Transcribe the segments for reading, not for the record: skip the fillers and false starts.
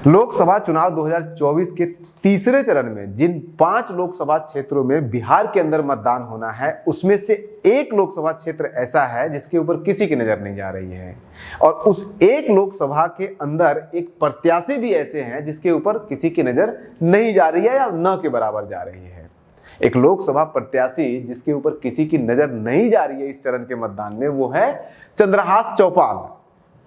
लोकसभा चुनाव 2024 के तीसरे चरण में जिन 5 लोकसभा क्षेत्रों में बिहार के अंदर मतदान होना है, उसमें से एक लोकसभा क्षेत्र ऐसा है जिसके ऊपर किसी की नजर नहीं जा रही है, और उस एक लोकसभा के अंदर एक प्रत्याशी भी ऐसे हैं जिसके ऊपर किसी की नजर नहीं जा रही है या न के बराबर जा रही है। एक लोकसभा प्रत्याशी जिसके ऊपर किसी की नजर नहीं जा रही है इस चरण के मतदान में, वो है चंद्रहास चौपाल।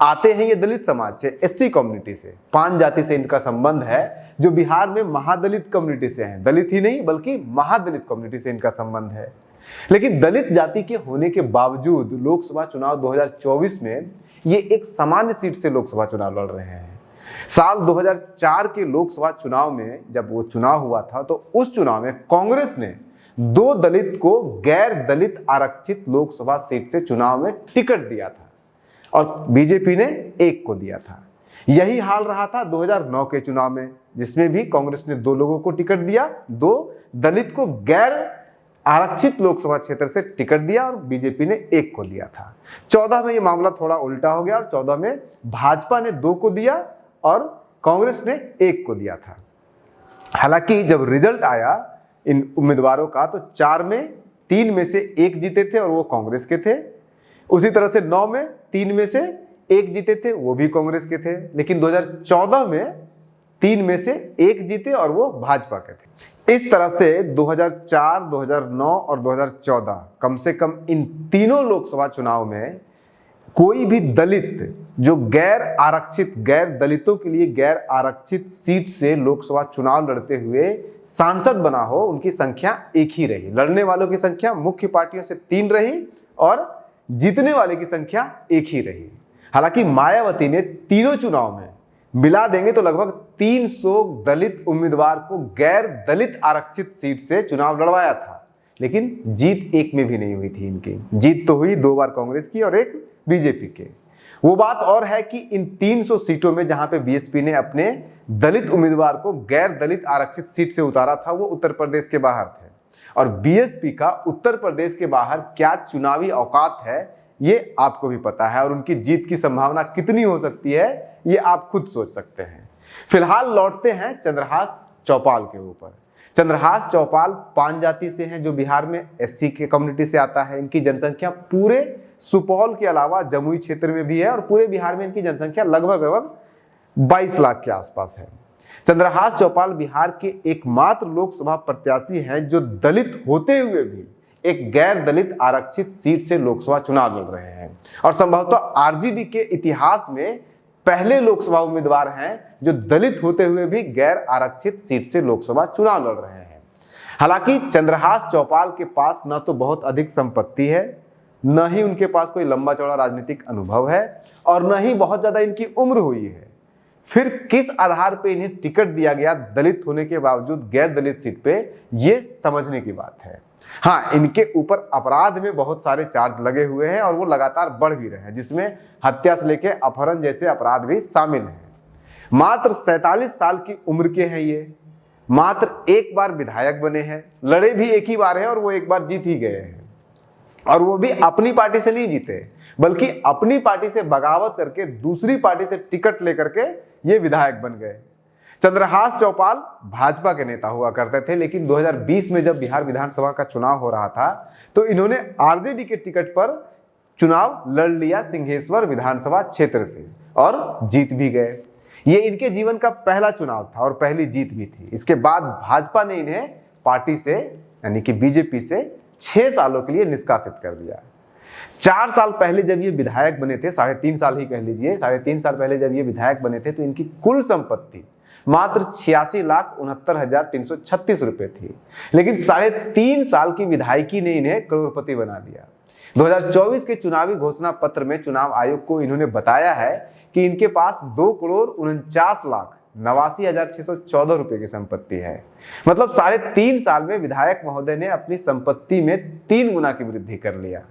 आते हैं ये दलित समाज से, एससी कम्युनिटी से, 5 जाति से इनका संबंध है, जो बिहार में महादलित कम्युनिटी से हैं। दलित ही नहीं बल्कि महादलित कम्युनिटी से इनका संबंध है। लेकिन दलित जाति के होने के बावजूद लोकसभा चुनाव 2024 में ये एक सामान्य सीट से लोकसभा चुनाव लड़ रहे हैं। साल 2004 के लोकसभा चुनाव में जब वो चुनाव हुआ था, तो उस चुनाव में कांग्रेस ने 2 दलित को गैर दलित आरक्षित लोकसभा सीट से चुनाव में टिकट दिया था और बीजेपी ने 1 को दिया था। यही हाल रहा था 2009 के चुनाव में, जिसमें भी कांग्रेस ने 2 लोगों को टिकट दिया, 2 दलित को गैर आरक्षित लोकसभा क्षेत्र से टिकट दिया और बीजेपी ने 1 को दिया था। 14 में ये मामला थोड़ा उल्टा हो गया और 14 में भाजपा ने 2 को दिया और कांग्रेस ने 1 को दिया था। हालांकि जब रिजल्ट आया इन उम्मीदवारों का, तो 4 में 3 में से 1 जीते थे और वो कांग्रेस के थे। उसी तरह से 9 में 3 में से 1 जीते थे, वो भी कांग्रेस के थे। लेकिन 2014 में 3 में से 1 जीते और वो भाजपा के थे। इस तरह से 2004, 2009 और 2014 कम से कम इन तीनों लोकसभा चुनाव में कोई भी दलित जो गैर आरक्षित, गैर दलितों के लिए गैर आरक्षित सीट से लोकसभा चुनाव लड़ते हुए सांसद बना हो, उनकी संख्या 1 ही रही। लड़ने वालों की संख्या मुख्य पार्टियों से 3 रही और जीतने वाले की संख्या 1 ही रही। हालांकि मायावती ने तीनों चुनाव में मिला देंगे तो लगभग 300 दलित उम्मीदवार को गैर दलित आरक्षित सीट से चुनाव लड़वाया था, लेकिन जीत 1 में भी नहीं हुई थी इनकी। जीत तो हुई 2 बार कांग्रेस की और 1 बीजेपी के। वो बात और है कि इन 300 सीटों में जहां पे बीएसपी ने अपने दलित उम्मीदवार को गैर दलित आरक्षित सीट से उतारा था, वो उत्तर प्रदेश के बाहर थे। और बीएसपी का उत्तर प्रदेश के बाहर क्या चुनावी औकात है, ये आपको भी पता है, और उनकी जीत की संभावना कितनी हो सकती है ये आप खुद सोच सकते हैं। फिलहाल लौटते हैं चंद्रहास चौपाल के ऊपर। चंद्रहास चौपाल 5 जाति से हैं, जो बिहार में एससी के कम्युनिटी से आता है। इनकी जनसंख्या पूरे सुपौल के अलावा जमुई क्षेत्र में भी है और पूरे बिहार में इनकी जनसंख्या लगभग 22 लाख के आसपास है। चंद्रहास चौपाल बिहार के एकमात्र लोकसभा प्रत्याशी हैं जो दलित होते हुए भी एक गैर दलित आरक्षित सीट से लोकसभा चुनाव लड़ रहे हैं, और संभवतः आरजेडी के इतिहास में पहले लोकसभा उम्मीदवार हैं जो दलित होते हुए भी गैर आरक्षित सीट से लोकसभा चुनाव लड़ रहे हैं। हालांकि चंद्रहास चौपाल के पास न तो बहुत अधिक संपत्ति है, न ही उनके पास कोई लंबा चौड़ा राजनीतिक अनुभव है, और न ही बहुत ज्यादा इनकी उम्र हुई है। फिर किस आधार पे इन्हें टिकट दिया गया दलित होने के बावजूद गैर दलित सीट पे, ये समझने की बात है। हाँ, इनके ऊपर अपराध में बहुत सारे चार्ज लगे हुए हैं और वो लगातार बढ़ भी रहे हैं, जिसमें हत्या से लेकर अपहरण जैसे अपराध भी शामिल हैं। मात्र 47 साल की उम्र के हैं ये, मात्र 1 बार विधायक बने हैं, लड़े भी 1 ही बार है और वो 1 बार जीत ही गए हैं, और वो भी अपनी पार्टी से नहीं जीते, बल्कि अपनी पार्टी से बगावत करके दूसरी पार्टी से टिकट लेकर के ये विधायक बन गए। चंद्रहास चौपाल भाजपा के नेता हुआ करते थे, लेकिन 2020 में जब बिहार विधानसभा का चुनाव हो रहा था, तो इन्होंने आरजेडी के टिकट पर चुनाव लड़ लिया सिंहेश्वर विधानसभा क्षेत्र से और जीत भी गए। ये इनके जीवन का पहला चुनाव था और पहली जीत भी थी। इसके बाद भाजपा ने इन्हें पार्टी से, यानी कि बीजेपी से 6 सालों के लिए निष्कासित कर दिया। 4 साल पहले जब ये विधायक बने थे, 3.5 साल ही कह लीजिए, 3.5 साल पहले जब ये विधायक बने थे, तो इनकी कुल संपत्ति मात्र 86,69,336 रुपए थी। लेकिन 3.5 साल की विधायकी ने इन्हें करोड़पति बना दिया। 2024 के चुनावी घोषणा पत्र में चुनाव आयोग को इन्होंने बताया है कि इनके पास 2,49,89,614 रुपए की संपत्ति है। मतलब 3.5 साल में विधायक महोदय ने अपनी संपत्ति में 3 गुना की वृद्धि कर लिया।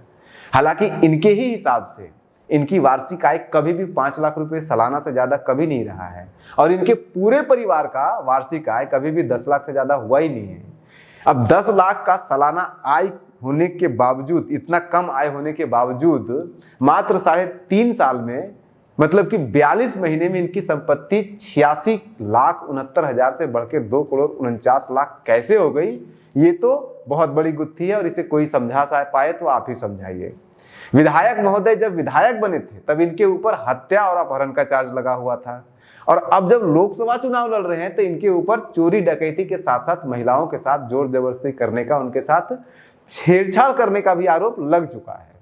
हालांकि इनके ही हिसाब से इनकी वार्षिक आय कभी भी 5 लाख रुपए सालाना से ज्यादा कभी नहीं रहा है, और इनके पूरे परिवार का वार्षिक आय कभी भी 10 लाख से ज्यादा हुआ ही नहीं है। अब 10 लाख का सालाना आय होने के बावजूद, इतना कम आय होने के बावजूद मात्र 3.5 साल में मतलब कि 42 महीने में इनकी संपत्ति 86,69,000 से बढ़ के 2,49,00,000 कैसे हो गई, ये तो बहुत बड़ी गुत्थी है और इसे कोई समझा पाए तो आप ही समझाइए। विधायक महोदय जब विधायक बने थे तब इनके ऊपर हत्या और अपहरण का चार्ज लगा हुआ था, और अब जब लोकसभा चुनाव लड़ रहे हैं तो इनके ऊपर चोरी डकैती के साथ साथ महिलाओं के साथ जोर जबरदस्ती करने का, उनके साथ छेड़छाड़ करने का भी आरोप लग चुका है।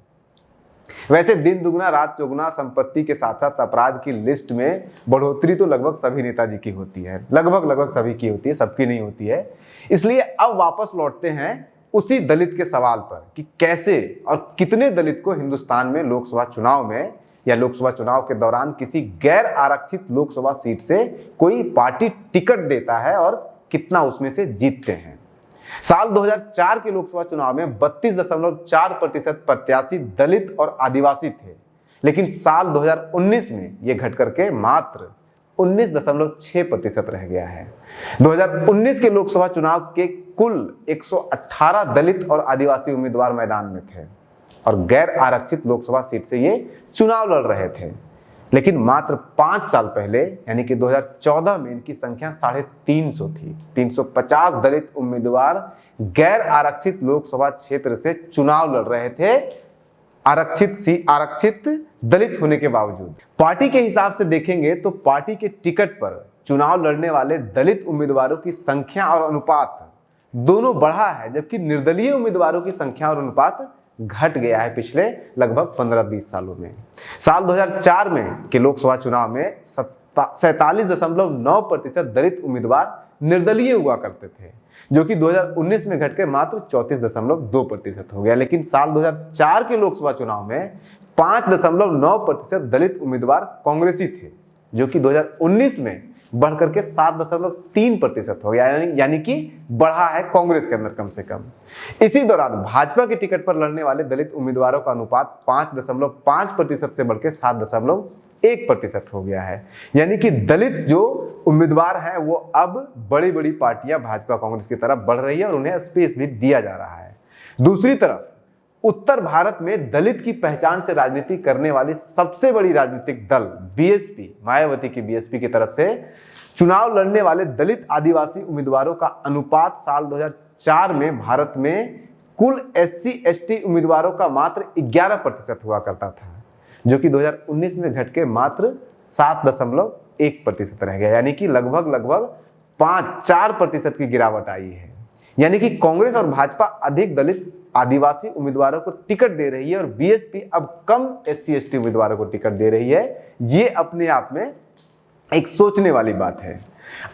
वैसे दिन दुगना रात चौगुना संपत्ति के साथ साथ अपराध की लिस्ट में बढ़ोतरी तो लगभग सभी नेताजी की होती है, लगभग सभी की होती है, सबकी नहीं होती है। इसलिए अब वापस लौटते हैं उसी दलित के सवाल पर कि कैसे और कितने दलित को हिंदुस्तान में लोकसभा चुनाव में या लोकसभा चुनाव के दौरान किसी गैर आरक्षित लोकसभा सीट से कोई पार्टी टिकट देता है और कितना उसमें से जीतते हैं। साल 2004 के लोकसभा चुनाव में 32.4% प्रत्याशी दलित और आदिवासी थे, लेकिन साल 2019 में यह घट करके मात्र 19.6% रह गया है। 2019 के लोकसभा चुनाव के कुल 118 दलित और आदिवासी उम्मीदवार मैदान में थे और गैर आरक्षित लोकसभा सीट से ये चुनाव लड़ रहे थे, लेकिन मात्र 5 साल पहले यानी कि 2014 में इनकी संख्या 350 थी। 350 दलित उम्मीदवार गैर आरक्षित लोकसभा क्षेत्र से चुनाव लड़ रहे थे, आरक्षित दलित होने के बावजूद। पार्टी के हिसाब से देखेंगे तो पार्टी के टिकट पर चुनाव लड़ने वाले दलित उम्मीदवारों की संख्या और अनुपात दोनों बढ़ा है, जबकि निर्दलीय उम्मीदवारों की संख्या और अनुपात घट गया है पिछले लगभग 15-20 सालों में। साल 2004 में के लोकसभा चुनाव में 47.9% दलित उम्मीदवार निर्दलीय हुआ करते थे, जो कि 2019 में घटकर मात्र 34.2% हो गया। लेकिन साल 2004 के लोकसभा चुनाव में 5.9% दलित उम्मीदवार कांग्रेसी थे, जो कि 2019 में बढ़कर के 7.3% हो गया, यानी कि बढ़ा है कांग्रेस के अंदर कम से कम। इसी दौरान भाजपा के टिकट पर लड़ने वाले दलित उम्मीदवारों का अनुपात 5.5% से बढ़कर 7.1% हो गया है, यानी कि दलित जो उम्मीदवार हैं वो अब बड़ी बड़ी पार्टियां भाजपा कांग्रेस की तरफ बढ़ रही है और उन्हें स्पेस भी दिया जा रहा है। दूसरी तरफ उत्तर भारत में दलित की पहचान से राजनीति करने वाली सबसे बड़ी राजनीतिक दल बीएसपी, मायावती की बीएसपी की तरफ से चुनाव लड़ने वाले दलित आदिवासी उम्मीदवारों का अनुपात साल 2004 में भारत में कुल SC/ST उम्मीदवारों का मात्र 11% हुआ करता था, जो कि 2019 में घट के मात्र 7.1% रह गया, यानी कि लगभग 5-4% की गिरावट आई है। यानी कि कांग्रेस और भाजपा अधिक दलित आदिवासी उम्मीदवारों को टिकट दे रही है और बीएसपी अब कम SC/ST उम्मीदवारों को टिकट दे रही है। ये अपने आप में एक सोचने वाली बात है।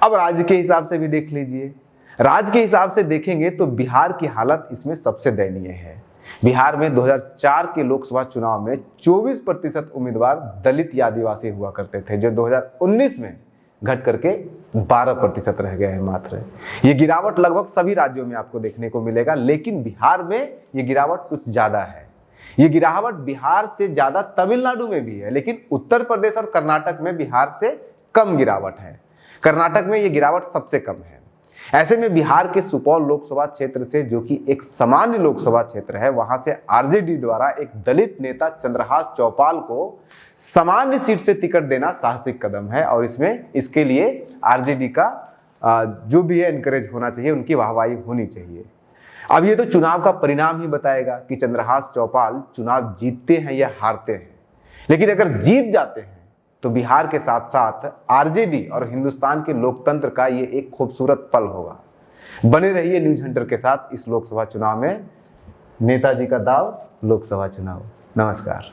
अब राज्य के हिसाब से भी देख लीजिए। राज्य के हिसाब से देखेंगे तो बिहार की हालत इसमें सबसे दयनीय है। बिहार में 2004 के लोकसभा चुनाव में 24% उम्मीदवार दलित या आदिवासी हुआ करते थे, जो 2019 में घट करके 12% रह गया है मात्र। ये गिरावट लगभग सभी राज्यों में आपको देखने को मिलेगा, लेकिन बिहार में ये गिरावट कुछ ज्यादा है। ये गिरावट बिहार से ज्यादा तमिलनाडु में भी है, लेकिन उत्तर प्रदेश और कर्नाटक में बिहार से कम गिरावट है। कर्नाटक में ये गिरावट सबसे कम है। ऐसे में बिहार के सुपौल लोकसभा क्षेत्र से, जो कि एक सामान्य लोकसभा क्षेत्र है, वहां से आरजेडी द्वारा एक दलित नेता चंद्रहास चौपाल को सामान्य सीट से टिकट देना साहसिक कदम है और इसके लिए आरजेडी का जो भी है एनकरेज होना चाहिए, उनकी वाहवाही होनी चाहिए। अब ये तो चुनाव का परिणाम ही बताएगा कि चंद्रहास चौपाल चुनाव जीतते हैं या हारते हैं, लेकिन अगर जीत जाते हैं तो बिहार के साथ साथ आरजेडी और हिंदुस्तान के लोकतंत्र का ये एक खूबसूरत पल होगा। बने रहिए न्यूज हंटर के साथ इस लोकसभा चुनाव में। नेताजी का दाव, लोकसभा चुनाव। नमस्कार।